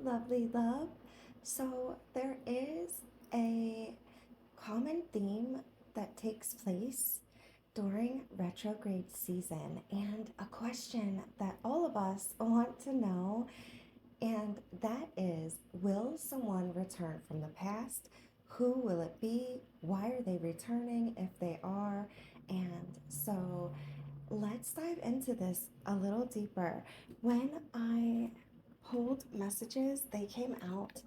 lovely love. So, there is a common theme that takes place during retrograde season, and a question that all of us want to know, and that is, will someone return from the past? Who will it be? Why are they returning if they are? And so, let's dive into this a little deeper. When I pulled messages, they came out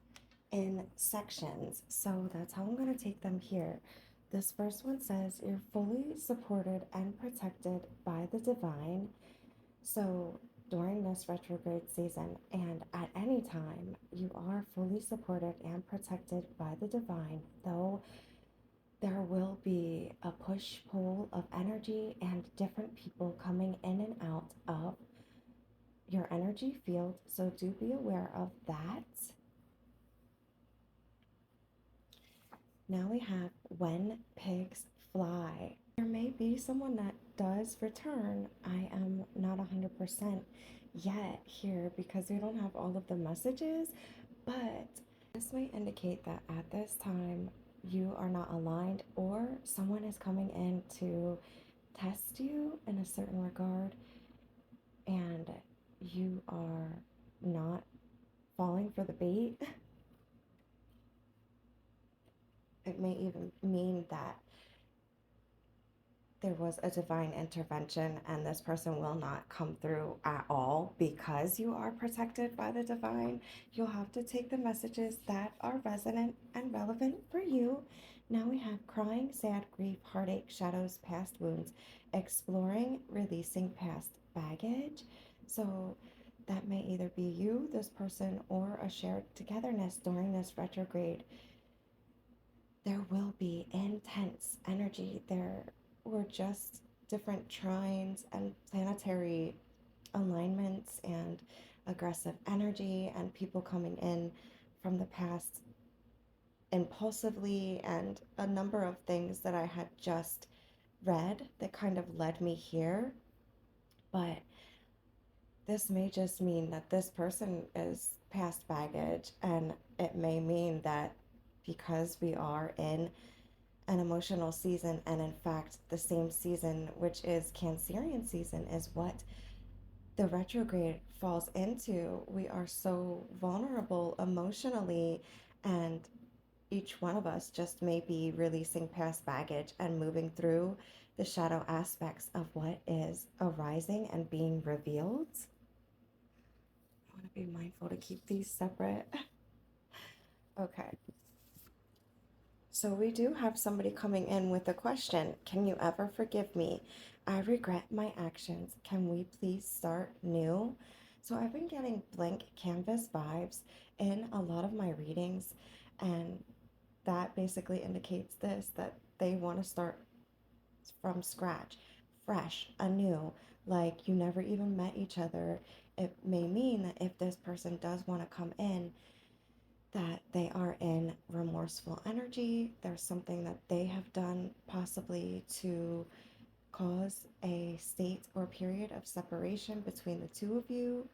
in sections. So that's how I'm going to take them here. This first one says, you're fully supported and protected by the divine. So during this retrograde season and at any time, you are fully supported and protected by the divine, though there will be a push pull of energy and different people coming in and out of your energy field. So do be aware of that. Now we have when pigs fly. There may be someone that does return. I am not 100% yet here because we don't have all of the messages, but this may indicate that at this time you are not aligned or someone is coming in to test you in a certain regard and you are not falling for the bait. It may even mean that there was a divine intervention and this person will not come through at all because you are protected by the divine. You'll have to take the messages that are resonant and relevant for you. Now we have crying, sad, grief, heartache, shadows, past wounds, exploring, releasing past baggage. So that may either be you, this person, or a shared togetherness during this retrograde. There will be intense energy. There were just different trines and planetary alignments and aggressive energy and people coming in from the past impulsively, and a number of things that I had just read that kind of led me here. But this may just mean that this person is past baggage, and it may mean that because we are in an emotional season, and in fact the same season, which is Cancerian season, is what the retrograde falls into. We are so vulnerable emotionally, and each one of us just may be releasing past baggage and moving through the shadow aspects of what is arising and being revealed. I want to be mindful to keep these separate. Okay. So we do have somebody coming in with a question. Can you ever forgive me? I regret my actions. Can we please start new? So I've been getting blank canvas vibes in a lot of my readings, and that basically indicates this, that they want to start from scratch, fresh, anew, like you never even met each other. It may mean that if this person does want to come in, that they are in remorseful energy. There's something that they have done possibly to cause a state or period of separation between the two of you.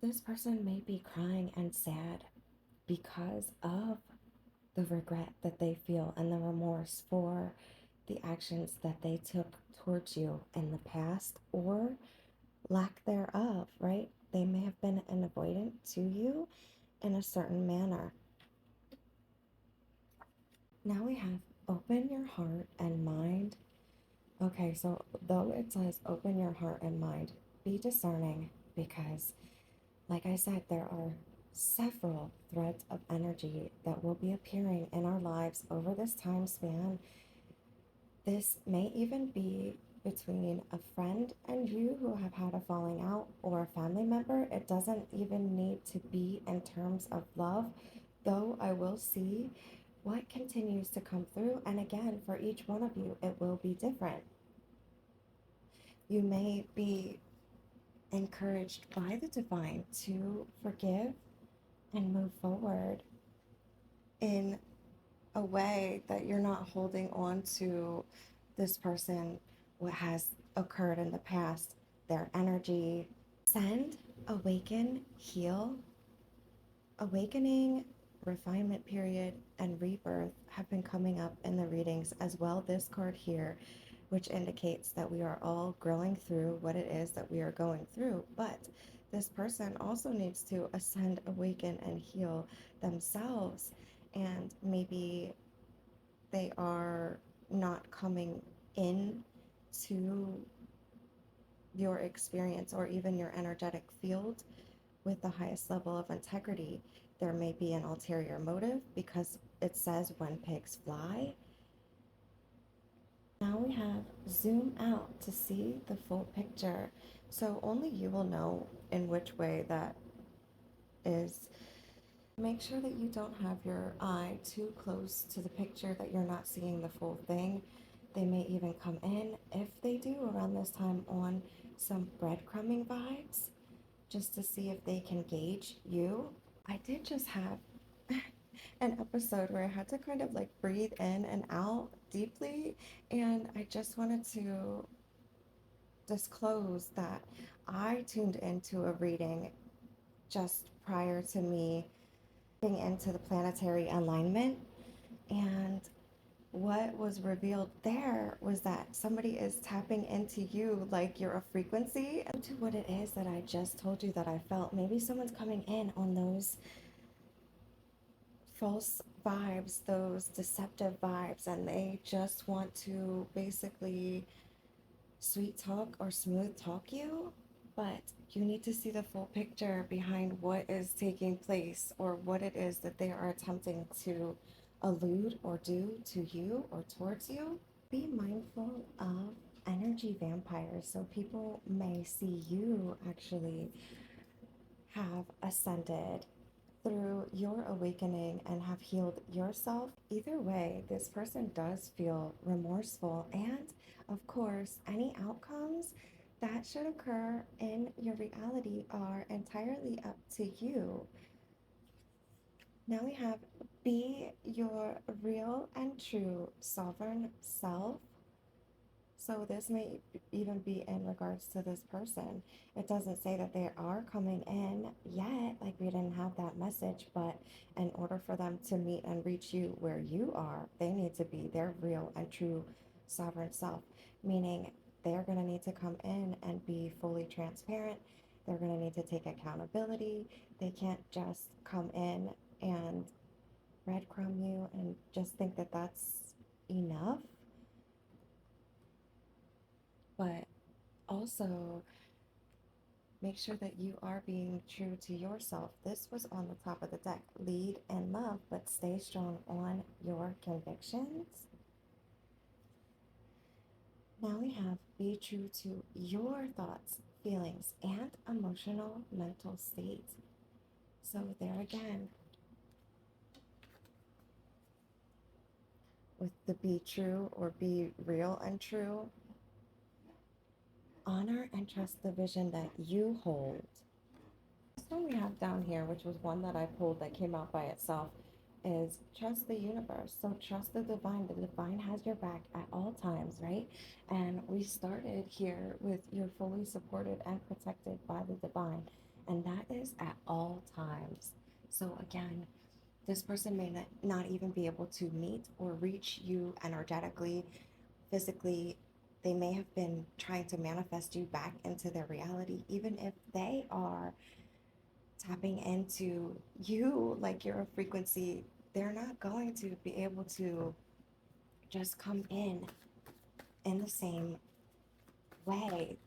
This person may be crying and sad because of the regret that they feel and the remorse for the actions that they took towards you in the past, or lack thereof, right? They may have been an avoidant to you in a certain manner. Now we have open your heart and mind. Okay, so though it says open your heart and mind, be discerning because, like I said, there are several threads of energy that will be appearing in our lives over this time span. This may even be between a friend and you who have had a falling out, or a family member. It doesn't even need to be in terms of love, though I will see what continues to come through. And again, for each one of you, it will be different. You may be encouraged by the divine to forgive and move forward in a way that you're not holding on to this person, what has occurred in the past, their energy. Send, awaken, heal. Awakening, refinement period, and rebirth have been coming up in the readings as well. This card here, which indicates that we are all growing through what it is that we are going through. But this person also needs to ascend, awaken, and heal themselves. And maybe they are not coming in to your experience or even your energetic field with the highest level of integrity. There may be an ulterior motive because it says when pigs fly. Now we have zoom out to see the full picture. So only you will know in which way that is. Make sure that you don't have your eye too close to the picture, that you're not seeing the full thing. They may even come in, if they do around this time, on some breadcrumbing vibes, just to see if they can gauge you. I did just have an episode where I had to kind of like breathe in and out deeply, and I just wanted to disclose that I tuned into a reading just prior to me getting into the planetary alignment, and what was revealed there was that somebody is tapping into you like you're a frequency, and to what it is that I just told you that I felt. Maybe someone's coming in on those false vibes, those deceptive vibes, and they just want to basically sweet talk or smooth talk you. But you need to see the full picture behind what is taking place or what it is that they are attempting to allude or do to you or towards you. Be mindful of energy vampires. So people may see you actually have ascended through your awakening and have healed yourself. Either way, this person does feel remorseful. And of course, any outcomes that should occur in your reality are entirely up to you. Now we have be your real and true sovereign self. So this may even be in regards to this person. It doesn't say that they are coming in yet, like we didn't have that message, but in order for them to meet and reach you where you are, they need to be their real and true sovereign self, meaning they're going to need to come in and be fully transparent. They're going to need to take accountability. They can't just come in and breadcrumb you and just think that that's enough. But also make sure that you are being true to yourself. This was on the top of the deck. Lead in love, but stay strong on your convictions. Now we have be true to your thoughts, feelings, and emotional mental state. So there again, with the be true or be real and true, honor and trust the vision that you hold. This one we have down here, which was one that I pulled that came out by itself, is trust the universe. So trust the divine. The divine has your back at all times, right? And we started here with you're fully supported and protected by the divine, and that is at all times. So again, this person may not even be able to meet or reach you energetically, physically. They may have been trying to manifest you back into their reality, even if they are tapping into you like you're a frequency. They're not going to be able to just come in the same way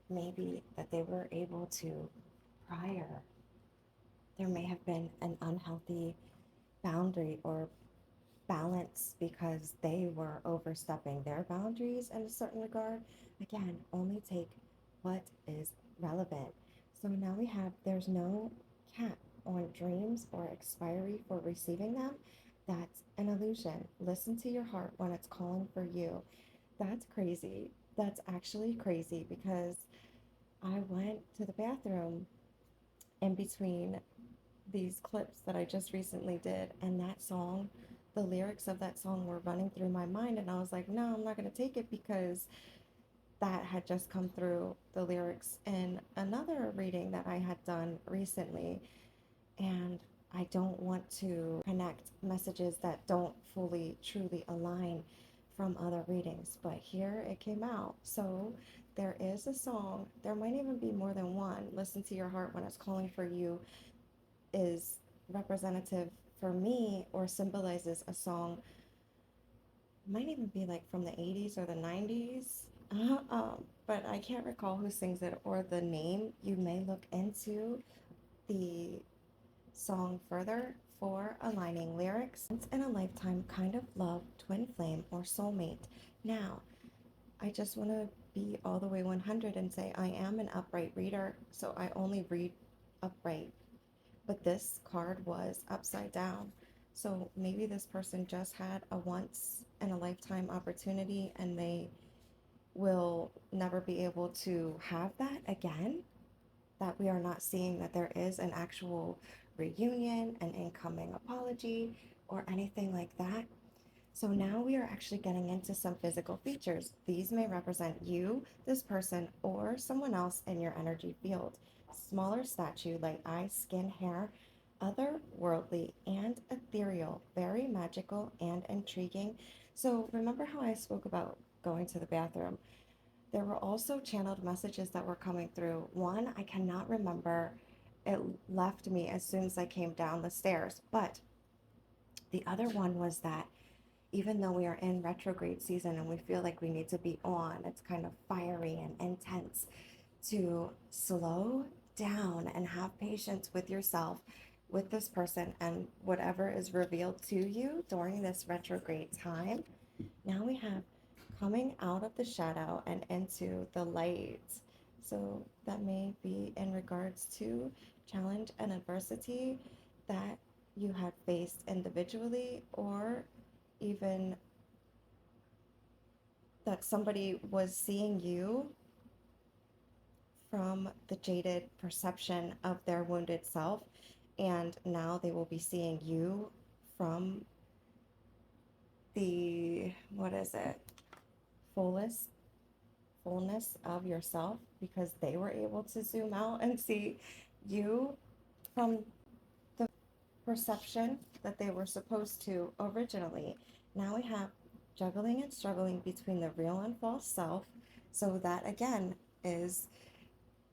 maybe that they were able to prior. There may have been an unhealthy boundary or balance because they were overstepping their boundaries in a certain regard. Again, only take what is relevant. So now we have there's no cap on dreams or expiry for receiving them. That's an illusion. Listen to your heart when it's calling for you. That's crazy. That's actually crazy because I went to the bathroom in between these clips that I just recently did, and that song, the lyrics of that song were running through my mind, and I was like, no, I'm not going to take it because that had just come through the lyrics in another reading that I had done recently. And I don't want to connect messages that don't fully, truly align from other readings. But here it came out. So there is a song. There might even be more than one. Listen to your heart when it's calling for you is representative for me or symbolizes a song, might even be like from the 80s or the 90s. But I can't recall who sings it or the name. You may look into the song further for aligning lyrics. Once in a lifetime kind of love, twin flame, or soulmate. Now, I just want to be all the way 100 and say I am an upright reader, so I only read upright. But this card was upside down. So maybe this person just had a once in a lifetime opportunity and they will never be able to have that again. That we are not seeing that there is an actual reunion, an incoming apology, or anything like that. So now we are actually getting into some physical features. These may represent you, this person, or someone else in your energy field. Smaller statue, light eyes, skin, hair, otherworldly and ethereal, very magical and intriguing. So remember how I spoke about going to the bathroom? There were also channeled messages that were coming through. One, I cannot remember. It left me as soon as I came down the stairs. But the other one was that even though we are in retrograde season and we feel like we need to be on, it's kind of fiery and intense, to slow down and have patience with yourself, with this person, and whatever is revealed to you during this retrograde time. Now we have coming out of the shadow and into the light. So that may be in regards to challenge and adversity that you had faced individually, or even that somebody was seeing you from the jaded perception of their wounded self, and now they will be seeing you from the, what is it, fullest fullness of yourself, because they were able to zoom out and see you from the perception that they were supposed to originally. Now we have juggling and struggling between the real and false self. So that again is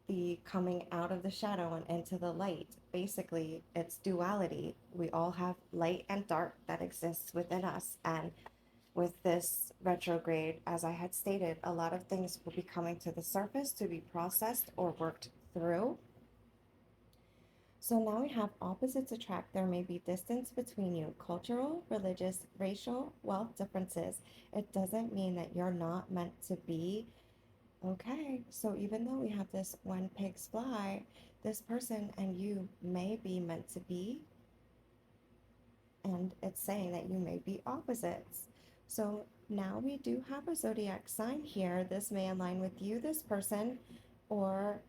the coming out of the shadow and into the light. Basically, it's duality. We all have light and dark that exists within us. And with this retrograde, as I had stated, a lot of things will be coming to the surface to be processed or worked through. So now we have opposites attract. There may be distance between you, cultural, religious, racial, wealth differences. It doesn't mean that you're not meant to be. Okay, so even though we have this when pigs fly, this person and you may be meant to be, and it's saying that you may be opposites. So now we do have a zodiac sign here. This may align with you, this person, or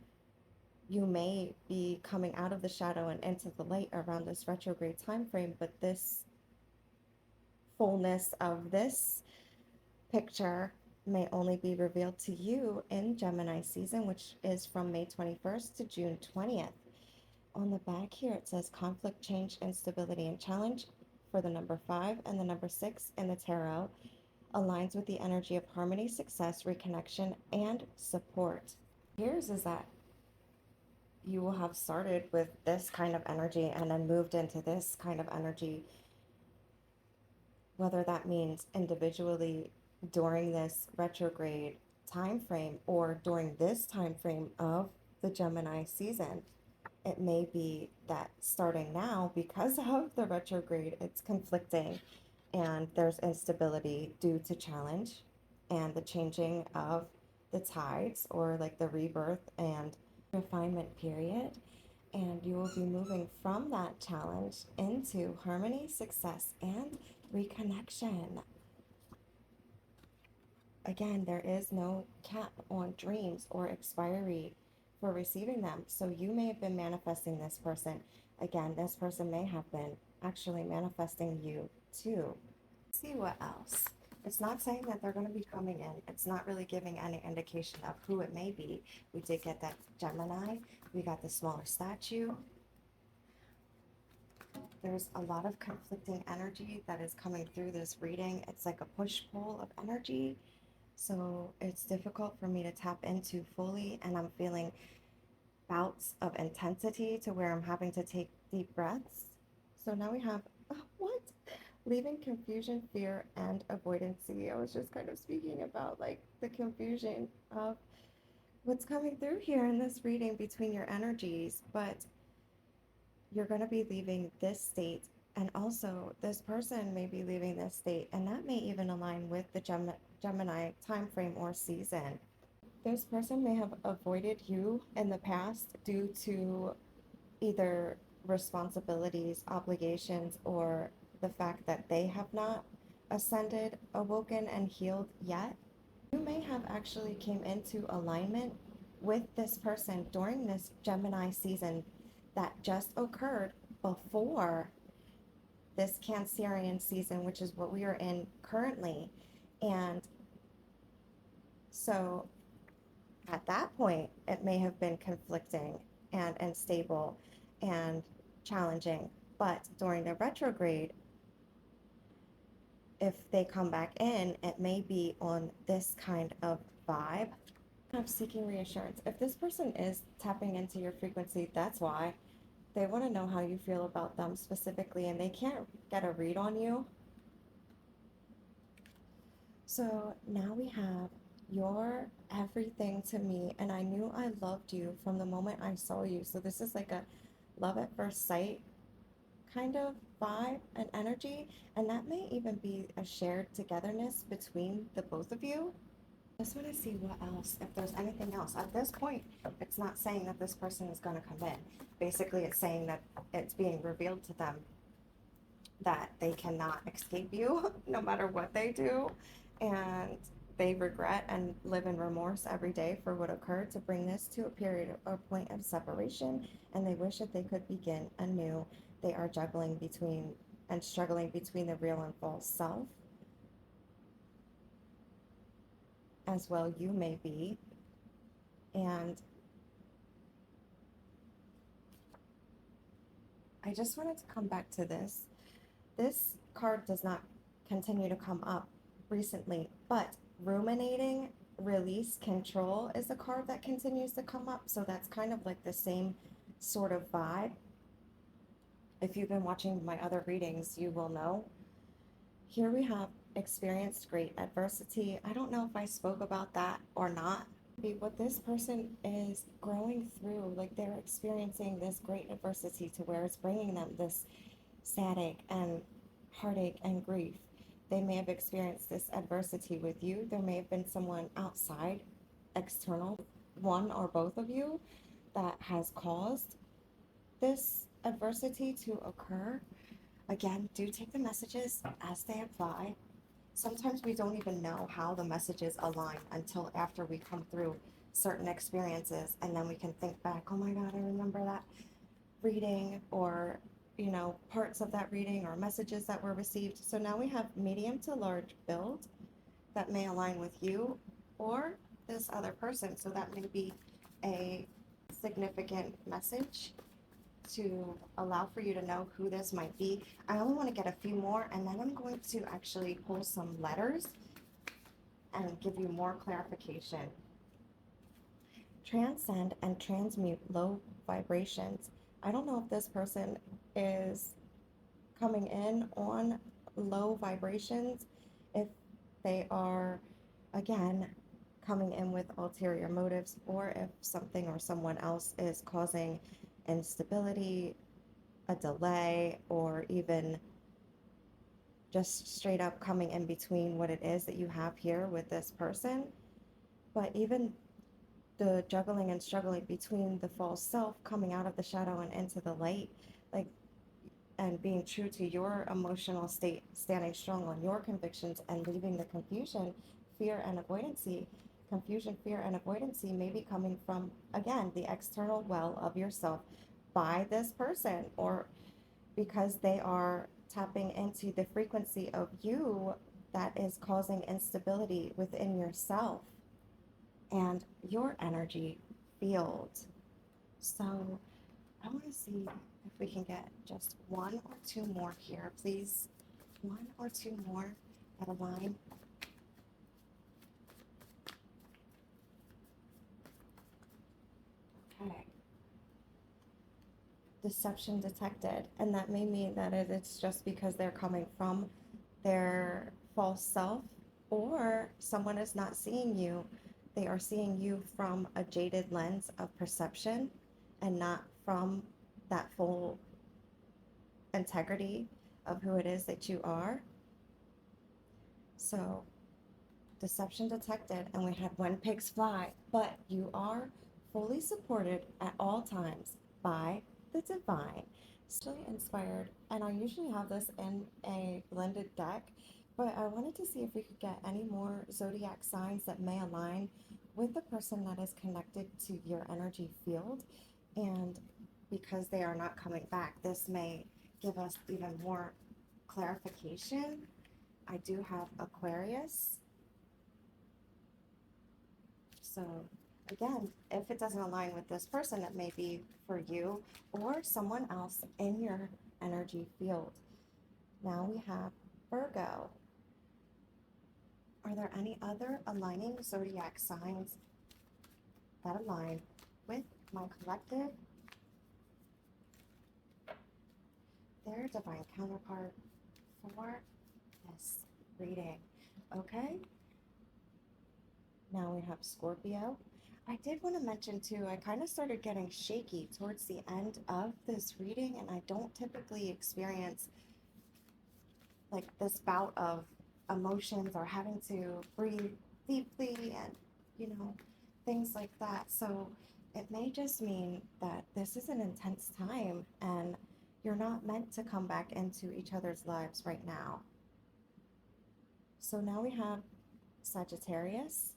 you may be coming out of the shadow and into the light around this retrograde time frame, but this fullness of this picture may only be revealed to you in Gemini season, which is from May 21st to June 20th. On the back here, it says conflict, change, instability, and challenge for the number 5 and the number 6 in the tarot aligns with the energy of harmony, success, reconnection, and support. Here's is that you will have started with this kind of energy and then moved into this kind of energy, whether that means individually during this retrograde time frame or during this time frame of the Gemini season. It may be that starting now, because of the retrograde, it's conflicting and there's instability due to challenge and the changing of the tides, or like the rebirth and refinement period. And you will be moving from that challenge into harmony, success, and reconnection. Again, there is no cap on dreams or expiry for receiving them. So you may have been manifesting this person. Again, this person may have been actually manifesting you too. Let's see what else. It's not saying that they're going to be coming in. It's not really giving any indication of who it may be. We did get that Gemini. We got the smaller statue. there's a lot of conflicting energy that is coming through this reading. It's like a push-pull of energy. So it's difficult for me to tap into fully, and I'm feeling bouts of intensity to where I'm having to take deep breaths. So now we have what? Leaving confusion, fear, and avoidancy. I was just kind of speaking about like the confusion of what's coming through here in this reading between your energies, but you're going to be leaving this state, and also this person may be leaving this state, and that may even align with the Gemini time frame or season. This person may have avoided you in the past due to either responsibilities, obligations, or the fact that they have not ascended, awoken, and healed yet. You may have actually came into alignment with this person during this Gemini season that just occurred before this Cancerian season, which is what we are in currently. And so at that point, it may have been conflicting and unstable and challenging. But during the retrograde, if they come back in, it may be on this kind of vibe of seeking reassurance. If this person is tapping into your frequency, that's why. They want to know how you feel about them specifically, and they can't get a read on you. So now we have you're everything to me, and I knew I loved you from the moment I saw you. So this is like a love at first sight kind of vibe and energy, and that may even be a shared togetherness between the both of you. I just want to see what else, if there's anything else. At this point, it's not saying that this person is going to come in. Basically, it's saying that it's being revealed to them that they cannot escape you no matter what they do. And they regret and live in remorse every day for what occurred to bring this to a period or point of separation. And they wish that they could begin anew. They are juggling between and struggling between the real and false self, as well you may be. And I just wanted to come back to this. This card does not continue to come up recently, but ruminating, release, control is a card that continues to come up. So that's kind of like the same sort of vibe. If you've been watching my other readings, you will know. Here we have experienced great adversity. I don't know if I spoke about that or not. What this person is growing through, like they're experiencing this great adversity to where it's bringing them this saddache and heartache and grief. They may have experienced this adversity with you. There may have been someone outside, external, one or both of you, that has caused this adversity to occur. Again, do take the messages as they apply. Sometimes we don't even know how the messages align until after we come through certain experiences, and then we can think back, oh my God, I remember that reading, or parts of that reading or messages that were received. So now we have medium to large build that may align with you or this other person. So that may be a significant message to allow for you to know who this might be. I only want to get a few more, and then I'm going to actually pull some letters and give you more clarification. Transcend and transmute low vibrations. I don't know if this person is coming in on low vibrations, if they are, again, coming in with ulterior motives, or if something or someone else is causing instability, a delay, or even just straight up coming in between what it is that you have here with this person. But even the juggling and struggling between the false self coming out of the shadow and into the light, like, and being true to your emotional state, standing strong on your convictions, and leaving the confusion, fear, and avoidancy. Confusion, fear, and avoidancy may be coming from, again, the external well of yourself by this person, or because they are tapping into the frequency of you that is causing instability within yourself and your energy field. So I want to see If we can get just one or two more here, please. One or two more that align. Okay. Deception detected. And that may mean that it's just because they're coming from their false self, or someone is not seeing you. They are seeing you from a jaded lens of perception and not from that full integrity of who it is that you are. So, deception detected, and we had when pigs fly, but you are fully supported at all times by the divine. Still inspired, and I usually have this in a blended deck, but I wanted to see if we could get any more zodiac signs that may align with the person that is connected to your energy field. And because they are not coming back, this may give us even more clarification. I do have Aquarius. So again, if it doesn't align with this person, it may be for you or someone else in your energy field. Now we have Virgo. Are there any other aligning zodiac signs that align with my collective, their divine counterpart for this reading? Okay. Now we have Scorpio. I did want to mention too, I kind of started getting shaky towards the end of this reading, and I don't typically experience like this bout of emotions or having to breathe deeply and, you know, things like that. So it may just mean that this is an intense time and you're not meant to come back into each other's lives right now. So now we have Sagittarius.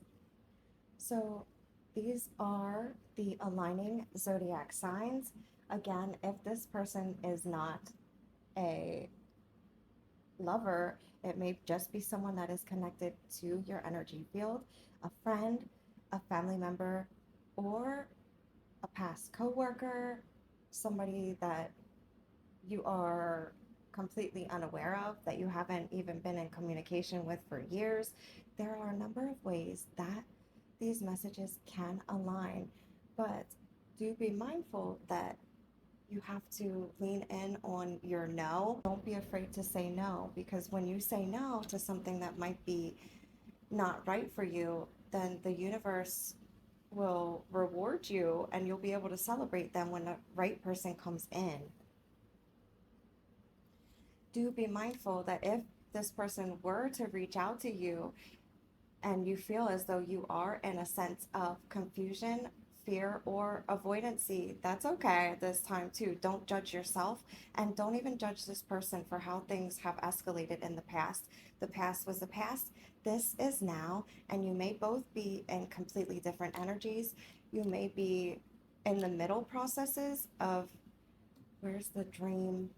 So these are the aligning zodiac signs. Again, if this person is not a lover, it may just be someone that is connected to your energy field, a friend, a family member, or a past coworker, somebody that you are completely unaware of, that you haven't even been in communication with for years. There are a number of ways that these messages can align, but do be mindful that you have to lean in on your no. Don't be afraid to say no, because when you say no to something that might be not right for you, then the universe will reward you and you'll be able to celebrate them when the right person comes in. Do be mindful that if this person were to reach out to you and you feel as though you are in a sense of confusion, fear, or avoidancy, that's okay at this time too. Don't judge yourself, and don't even judge this person for how things have escalated in the past. The past was the past. This is now, and you may both be in completely different energies. You may be in the middle processes of where's the dream?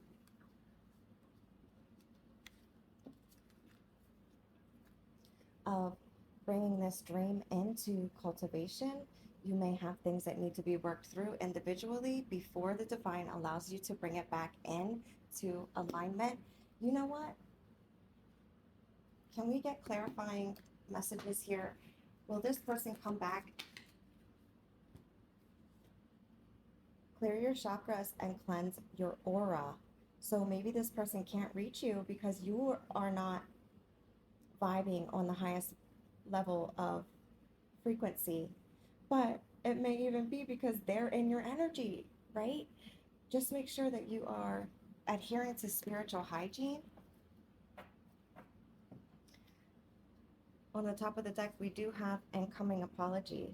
Of bringing this dream into cultivation. You may have things that need to be worked through individually before the divine allows you to bring it back in to alignment. You know what? Can we get clarifying messages here? Will this person come back? Clear your chakras and cleanse your aura. So maybe this person can't reach you because you are not vibing on the highest level of frequency, but it may even be because they're in your energy, right? Just make sure that you are adhering to spiritual hygiene. On the top of the deck, we do have incoming apology.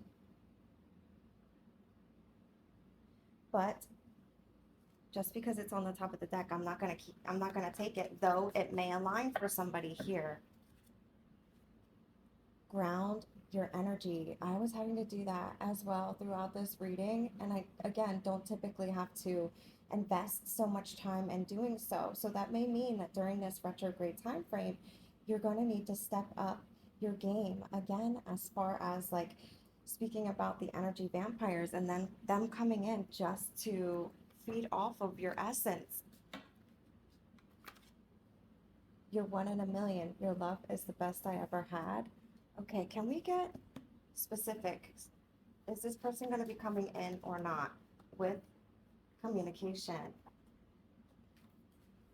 But just because it's on the top of the deck, I'm not gonna take it, though it may align for somebody here. Ground your energy. I was having to do that as well throughout this reading, and I again don't typically have to invest so much time in doing so. So that may mean that during this retrograde time frame, you're going to need to step up your game again, as far as like speaking about the energy vampires and then them coming in just to feed off of your essence. You're one in a million. Your love is the best I ever had. Okay, can we get specific? Is this person going to be coming in or not with communication?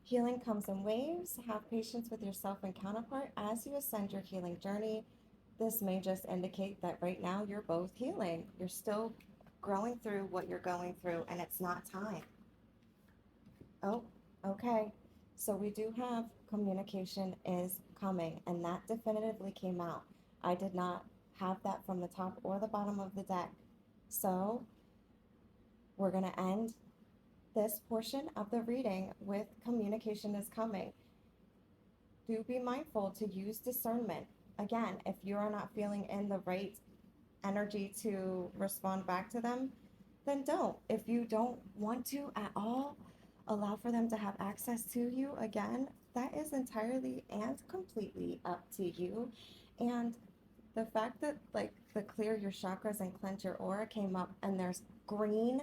Healing comes in waves. Have patience with yourself and counterpart as you ascend your healing journey. This may just indicate that right now you're both healing. You're still growing through what you're going through, and it's not time. Oh, okay. So we do have communication is coming, and that definitively came out. I did not have that from the top or the bottom of the deck. So we're going to end this portion of the reading with communication is coming. Do be mindful to use discernment. Again, if you are not feeling in the right energy to respond back to them, then don't. If you don't want to at all allow for them to have access to you again, that is entirely and completely up to you. And the fact that like the clear your chakras and cleanse your aura came up, and there's green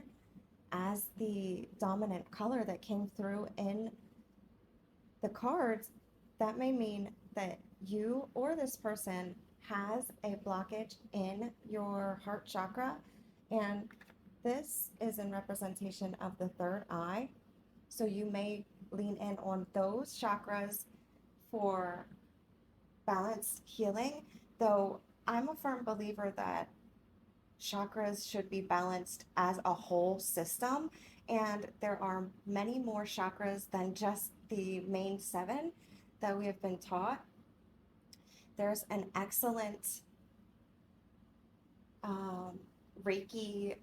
as the dominant color that came through in the cards, that may mean that you or this person has a blockage in your heart chakra, and this is in representation of the third eye. So you may lean in on those chakras for balanced healing, though I'm a firm believer that chakras should be balanced as a whole system, and there are many more chakras than just the main 7 that we have been taught. There's an excellent Reiki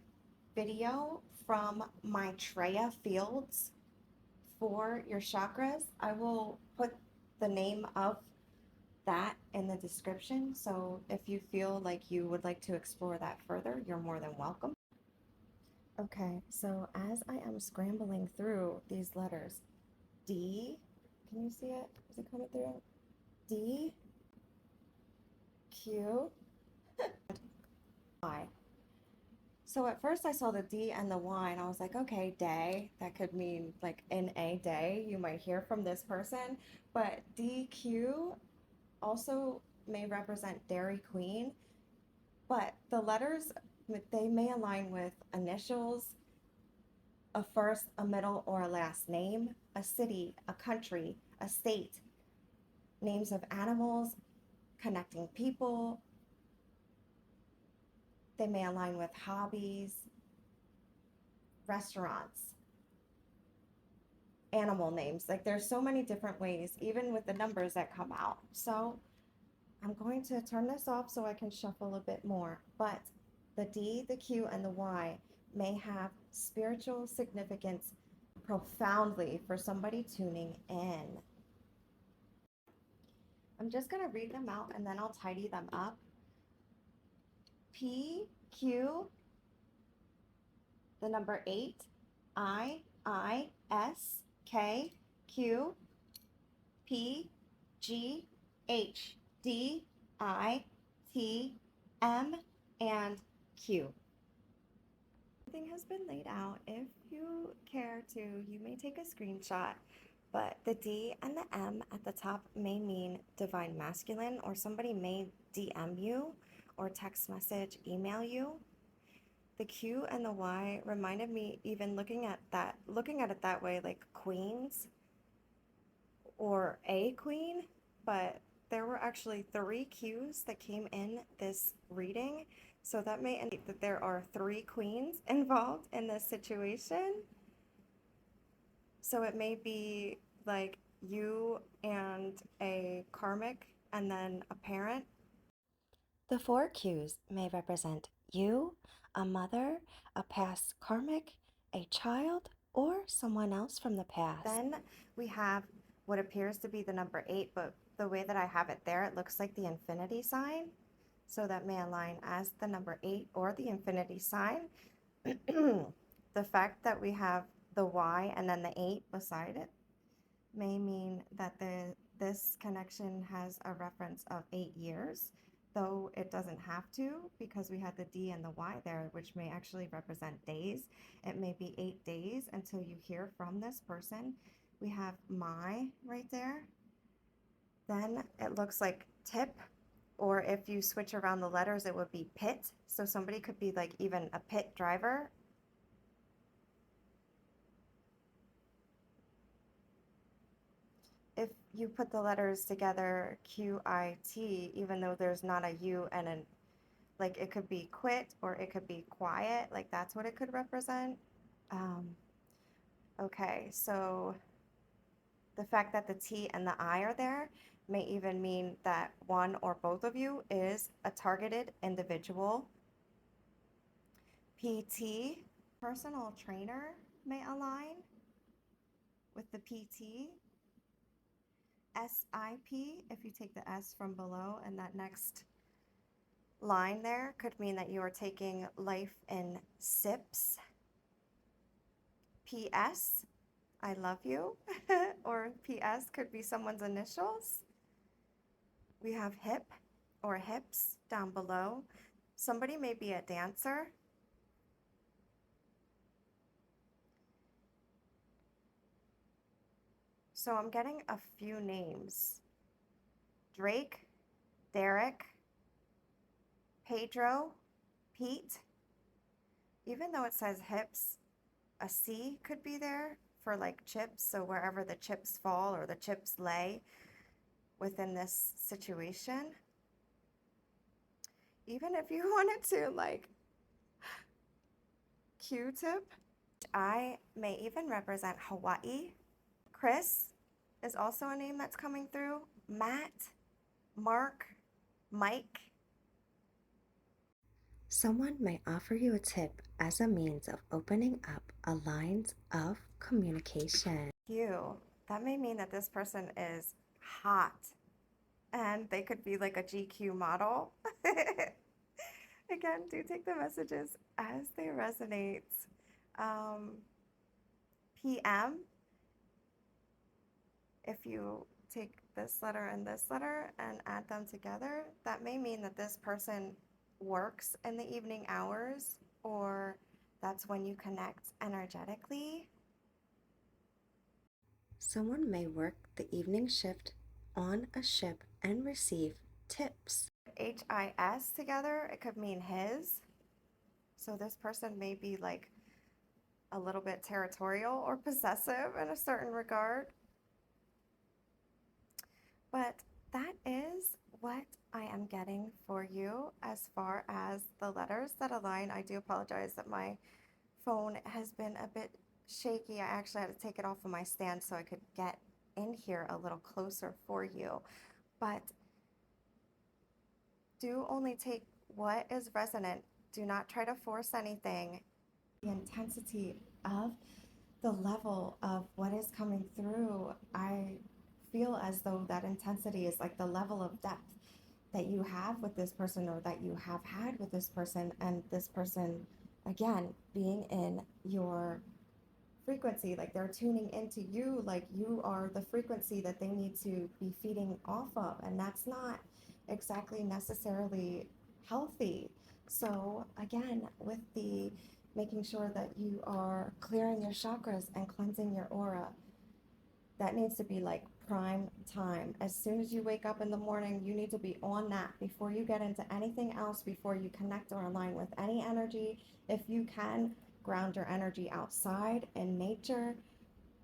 video from Maitreya Fields for your chakras. I will put the name of that in the description, so if you feel like you would like to explore that further, you're more than welcome. Okay, so as I am scrambling through these letters, D, can you see it? Is it coming through? D, Q, Y. So at first I saw the D and the Y, and I was like, okay, day, that could mean like in a day, you might hear from this person, but DQ also may represent Dairy Queen, but the letters, they may align with initials, a first, a middle, or a last name, a city, a country, a state, names of animals, connecting people. They may align with hobbies, restaurants, animal names. Like there's so many different ways, even with the numbers that come out. So I'm going to turn this off so I can shuffle a bit more. But the D, the Q, and the Y may have spiritual significance profoundly for somebody tuning in. I'm just going to read them out and then I'll tidy them up. P, Q, the number 8, I, S, K, Q, P, G, H, D, I, T, M, and Q. Everything has been laid out. If you care to, you may take a screenshot, but the D and the M at the top may mean divine masculine, or somebody may DM you or text message, email you. The Q and the Y reminded me, even looking at it that way, like queens or a queen, but there were actually 3 Qs that came in this reading. So that may indicate that there are 3 queens involved in this situation. So it may be like you and a karmic and then a parent. The 4 Qs may represent you, a mother, a past karmic, a child, or someone else from the past. Then we have what appears to be the number 8, but the way that I have it there, it looks like the infinity sign. So that may align as the number 8 or the infinity sign. The fact that we have the Y and then the 8 beside it may mean that this connection has a reference of 8 years. though it doesn't have to, because we had the D and the Y there, which may actually represent days. It may be 8 days until you hear from this person. We have my right there. Then it looks like tip, or if you switch around the letters, it would be pit. So somebody could be like even a pit driver. If you put the letters together, QIT, even though there's not a U and an, like it could be quit or it could be quiet, like that's what it could represent. Um, okay, so the fact that the T and the I are there may even mean that one or both of you is a targeted individual. PT, personal trainer, may align with the PT. SIP, if you take the S from below, and that next line there could mean that you are taking life in sips. PS, I love you, or PS could be someone's initials. We have hip or hips down below. Somebody may be a dancer. So I'm getting a few names. Drake, Derek, Pedro, Pete. Even though it says hips, a C could be there for like chips. So wherever the chips fall or the chips lay within this situation. Even if you wanted to like Q-tip, I may even represent Hawaii. Chris is also a name that's coming through. Matt, Mark, Mike. Someone may offer you a tip as a means of opening up a lines of communication. You, that may mean that this person is hot and they could be like a GQ model. Again, do take the messages as they resonate. PM, if you take this letter and add them together, that may mean that this person works in the evening hours, or that's when you connect energetically. Someone may work the evening shift on a ship and receive tips. HIS together, it could mean his. So this person may be like a little bit territorial or possessive in a certain regard. But that is what I am getting for you as far as the letters that align. I do apologize that my phone has been a bit shaky. I actually had to take it off of my stand so I could get in here a little closer for you. But do only take what is resonant. Do not try to force anything. The intensity of the level of what is coming through, I feel as though that intensity is like the level of depth that you have with this person or that you have had with this person, and this person, again, being in your frequency, like they're tuning into you, like you are the frequency that they need to be feeding off of, and that's not exactly necessarily healthy. So again, with the making sure that you are clearing your chakras and cleansing your aura, that needs to be like prime time. As soon as you wake up in the morning, you need to be on that before you get into anything else, before you connect or align with any energy. If you can, ground your energy outside in nature.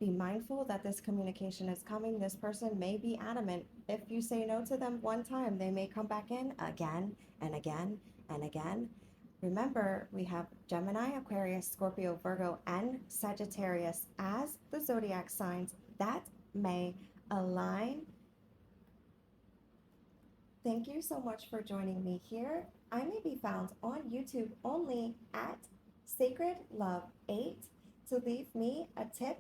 Be mindful that this communication is coming. This person may be adamant. If you say no to them one time, they may come back in again and again and again. Remember, we have Gemini, Aquarius, Scorpio, Virgo, and Sagittarius as the zodiac signs that may align. Thank you so much for joining me here. I may be found on YouTube only at Sacred Love 8. To leave me a tip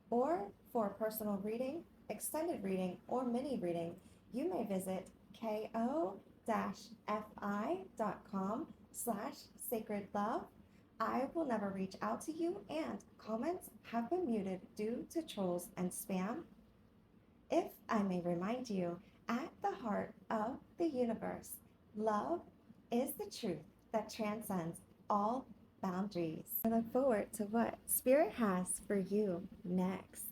or for a personal reading, extended reading, or mini reading, you may visit ko-fi.com/sacredlove. I will never reach out to you, and comments have been muted due to trolls and spam. If I may remind you, at the heart of the universe Love is the truth that transcends all boundaries. I look forward to what Spirit has for you next.